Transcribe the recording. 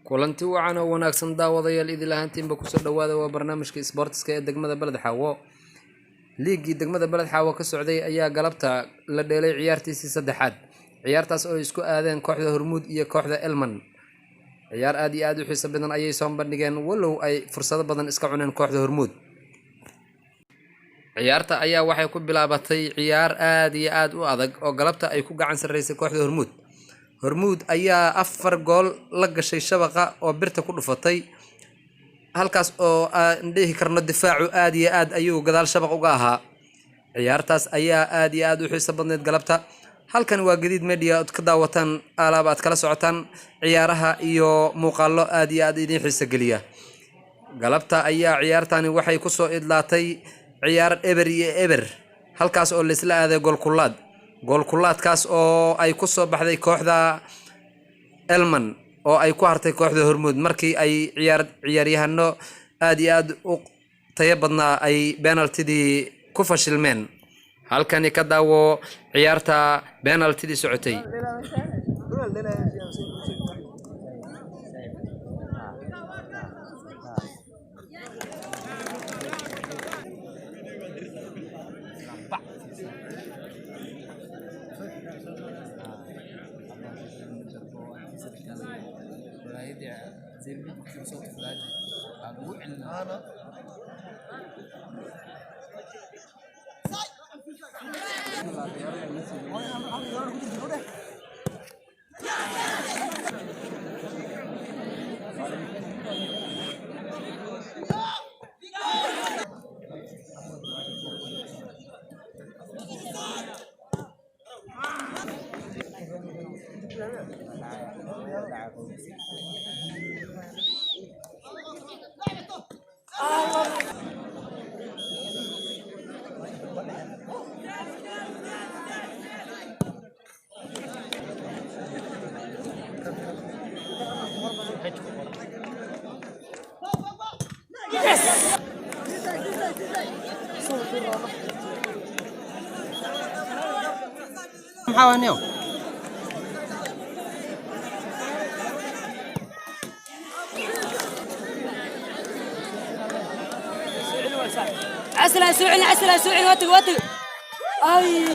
kulanti wacan oo wanaagsan daawadayaal idil ahaantiinba kusoo dhawaada waa barnaamijka isboortiska ee degmada Balad Xaawo. liigii degmada Balad Xaawo ka socday ayaa galabta la dheelay ciyaartiisii saddexaad, ciyaartaas oo isku aadeen kooxda Hormuud iyo kooxda Elman. ciyaar aad iyo aad u xiiso badan ayay soo bandhigeen walow ay fursado badan iska cuneen kooxda Hormuud. ciyaarta ayaa waxay ku bilaabatay ciyaar aad iyo aad u adag oo galabta ay ku gacan sareysay kooxda Hormuud ayaa 4 gool la gashay shabaqa oo birta ku dhufatay, halkaas oo aan dhihi karno difaacu aad iyo aad ayuu gadaal shabaq uga ahaa. ciyaartaas ayaa aad iyo aad u xiiso badneed galabta. halkan waa Gadiid Media oo ka daawataan alaab aad kala socotaan ciyaaraha iyo muuqaallo aad iyo aad idin xiiso geliya. galabta ayaa ciyaartani waxay ku soo idlaatay ciyaar eber iyo eber, halkaas oo la isla aaday goolkulaadkaas oo ay ku soo baxday kooxda Elman oo ay ku hartay kooxda Hormuud markii ay ciyaaryahano aad iyo aad u tayo badnaa ay penaltidii ku fashilmeen. halkani ka daawo ciyaarta penaltidii socotay. محاونيو عسلا سوعنا واتق اي